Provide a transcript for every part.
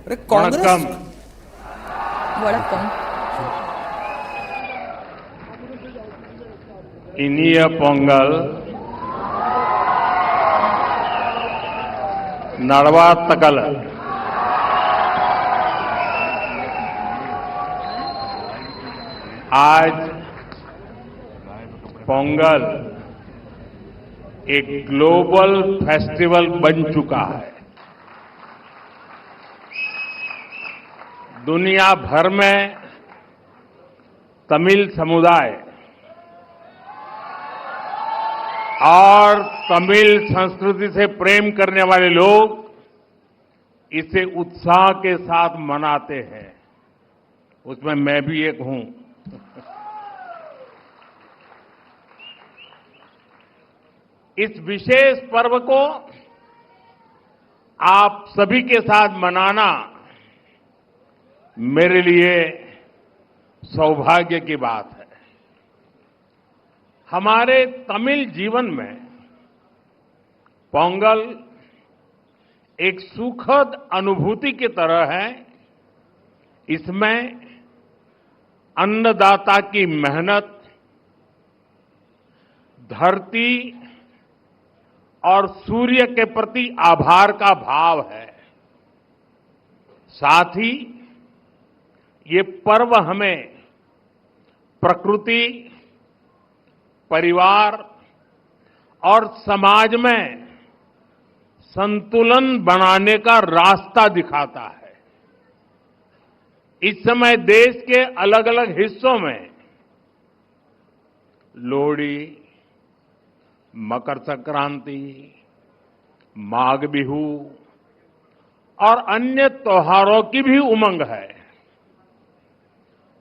कांग्रेस வணக்கம். வணக்கம். இனிய பொங்கல், नड़वातकल आज पोंगल एक ग्लोबल फेस्टिवल बन चुका है। दुनिया भर में तमिल समुदाय और तमिल संस्कृति से प्रेम करने वाले लोग इसे उत्साह के साथ मनाते हैं। उसमें मैं भी एक हूं। इस विशेष पर्व को आप सभी के साथ मनाना मेरे लिए सौभाग्य की बात है। हमारे तमिल जीवन में पोंगल एक सुखद अनुभूति की तरह है। इसमें अन्नदाता की मेहनत, धरती और सूर्य के प्रति आभार का भाव है। साथ ही ये पर्व हमें प्रकृति, परिवार और समाज में संतुलन बनाने का रास्ता दिखाता है। इस समय देश के अलग अलग हिस्सों में लोहड़ी, मकर संक्रांति, माघ बिहू और अन्य त्योहारों की भी उमंग है।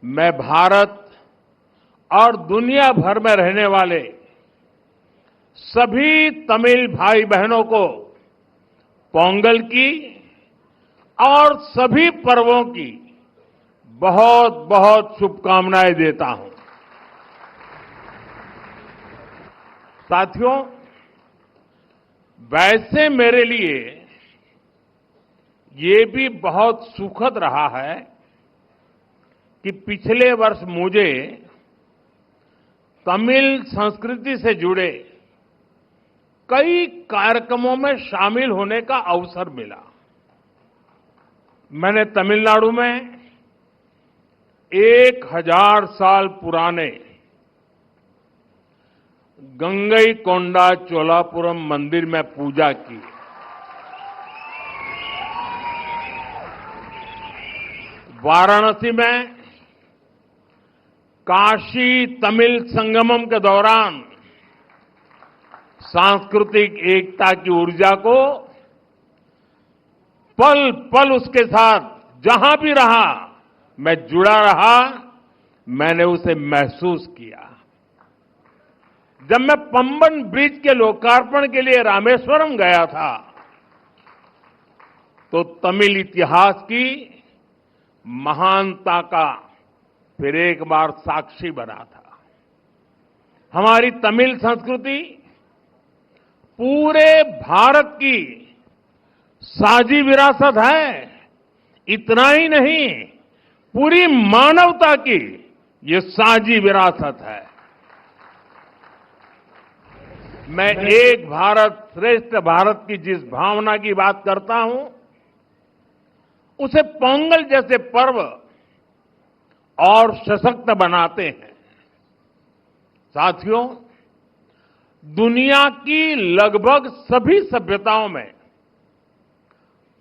मैं भारत और दुनिया भर में रहने वाले सभी तमिल भाई बहनों को पोंगल की और सभी पर्वों की बहुत बहुत शुभकामनाएं देता हूं। साथियों, वैसे मेरे लिए ये भी बहुत सुखद रहा है कि पिछले वर्ष मुझे तमिल संस्कृति से जुड़े कई कार्यक्रमों में शामिल होने का अवसर मिला। मैंने तमिलनाडु में 1000 साल पुराने गंगईकोंडा चोलापुरम मंदिर में पूजा की। वाराणसी में काशी तमिल संगमम के दौरान सांस्कृतिक एकता की ऊर्जा को पल पल उसके साथ जहां भी रहा मैं जुड़ा रहा, मैंने उसे महसूस किया। जब मैं पंबन ब्रिज के लोकार्पण के लिए रामेश्वरम गया था तो तमिल इतिहास की महानता का फिर एक बार साक्षी बना था। हमारी तमिल संस्कृति पूरे भारत की साझी विरासत है। इतना ही नहीं, पूरी मानवता की ये साझी विरासत है। मैं एक भारत श्रेष्ठ भारत की जिस भावना की बात करता हूं, उसे पोंगल जैसे पर्व और सशक्त बनाते हैं। साथियों, दुनिया की लगभग सभी सभ्यताओं में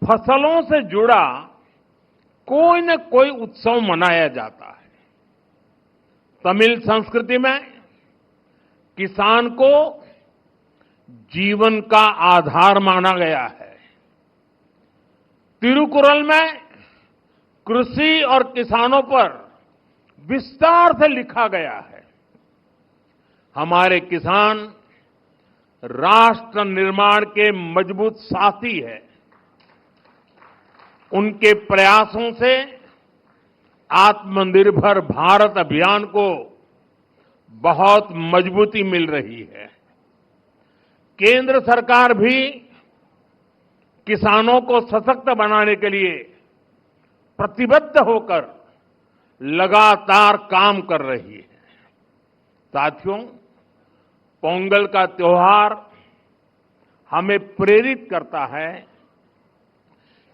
फसलों से जुड़ा कोई न कोई उत्सव मनाया जाता है। तमिल संस्कृति में किसान को जीवन का आधार माना गया है। तिरुकुरल में कृषि और किसानों पर विस्तार से लिखा गया है। हमारे किसान राष्ट्र निर्माण के मजबूत साथी है। उनके प्रयासों से आत्मनिर्भर भारत अभियान को बहुत मजबूती मिल रही है। केंद्र सरकार भी किसानों को सशक्त बनाने के लिए प्रतिबद्ध होकर लगातार काम कर रही है। साथियों, पोंगल का त्योहार हमें प्रेरित करता है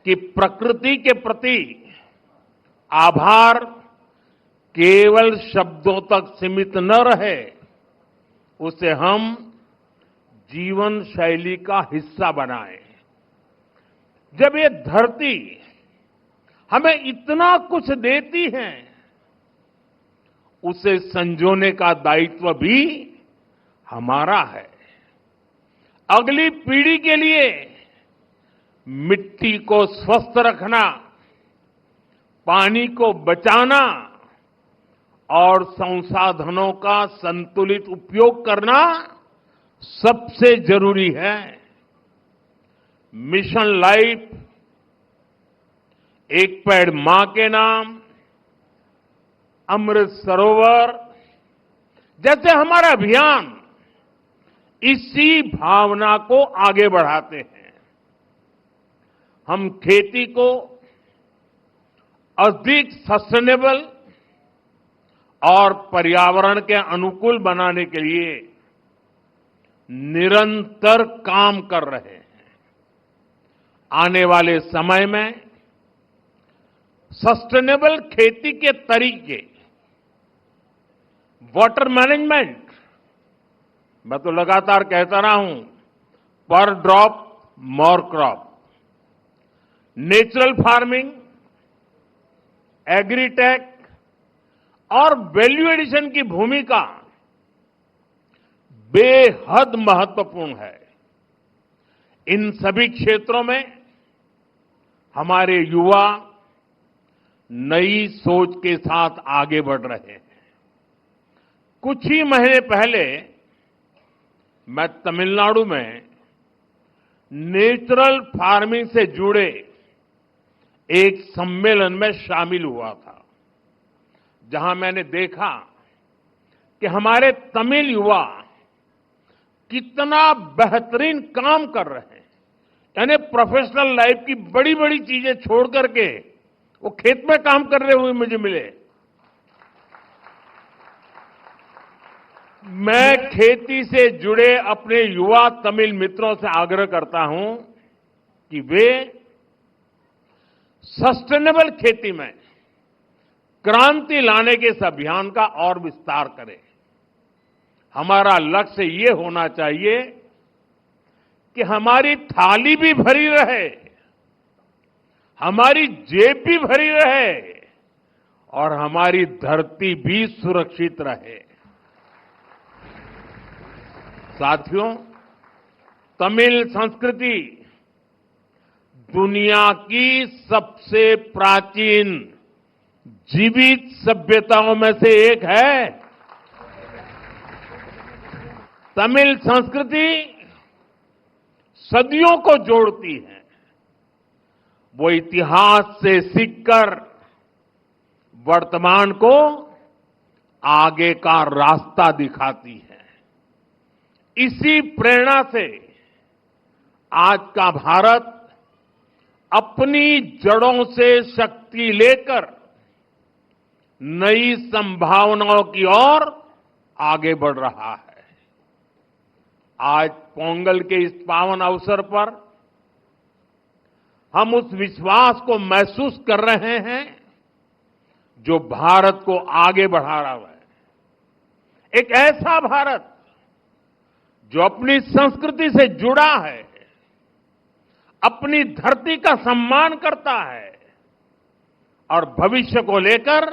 कि प्रकृति के प्रति आभार केवल शब्दों तक सीमित न रहे, उसे हम जीवन शैली का हिस्सा बनाएं। जब ये धरती हमें इतना कुछ देती है, उसे संजोने का दायित्व भी हमारा है। अगली पीढ़ी के लिए मिट्टी को स्वस्थ रखना, पानी को बचाना और संसाधनों का संतुलित उपयोग करना सबसे जरूरी है। मिशन लाइफ, एक पेड़ मां के नाम, अमृत सरोवर जैसे हमारा अभियान इसी भावना को आगे बढ़ाते हैं। हम खेती को अधिक सस्टेनेबल और पर्यावरण के अनुकूल बनाने के लिए निरंतर काम कर रहे हैं। आने वाले समय में सस्टेनेबल खेती के तरीके, वाटर मैनेजमेंट, मैं तो लगातार कहता रहा हूं, पर drop more crop, natural farming, agritech और वैल्यू एडिशन की भूमिका बेहद महत्वपूर्ण है। इन सभी क्षेत्रों में हमारे युवा नई सोच के साथ आगे बढ़ रहे हैं। कुछ ही महीने पहले मैं तमिलनाडु में नेचुरल फार्मिंग से जुड़े एक सम्मेलन में शामिल हुआ था, जहां मैंने देखा कि हमारे तमिल युवा कितना बेहतरीन काम कर रहे हैं। यानी प्रोफेशनल लाइफ की बड़ी बड़ी चीजें छोड़ करके वो खेत में काम कर रहे हुए मुझे मिले। मैं खेती से जुड़े अपने युवा तमिल मित्रों से आग्रह करता हूं कि वे सस्टेनेबल खेती में क्रांति लाने के इस अभियान का और विस्तार करें। हमारा लक्ष्य ये होना चाहिए कि हमारी थाली भी भरी रहे, हमारी जेब भी भरी रहे और हमारी धरती भी सुरक्षित रहे। साथियों, तमिल संस्कृति दुनिया की सबसे प्राचीन जीवित सभ्यताओं में से एक है। तमिल संस्कृति सदियों को जोड़ती है। वो इतिहास से सीखकर वर्तमान को आगे का रास्ता दिखाती है। इसी प्रेरणा से आज का भारत अपनी जड़ों से शक्ति लेकर नई संभावनाओं की ओर आगे बढ़ रहा है। आज पोंगल के इस पावन अवसर पर हम उस विश्वास को महसूस कर रहे हैं जो भारत को आगे बढ़ा रहा है। एक ऐसा भारत जो अपनी संस्कृति से जुड़ा है, अपनी धरती का सम्मान करता है और भविष्य को लेकर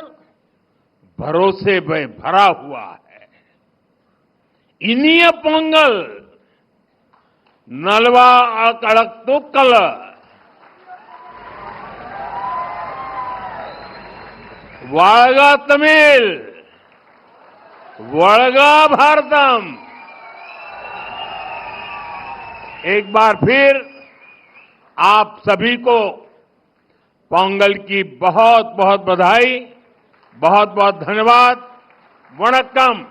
भरोसे में भरा हुआ है। इनिय पोंगल नलवा अकड़क्तुक्कल, वाळगा तमिल, वळगा भारतम। एक बार फिर आप सभी को पोंगल की बहुत बहुत बधाई, बहुत बहुत धन्यवाद। वणक्कम।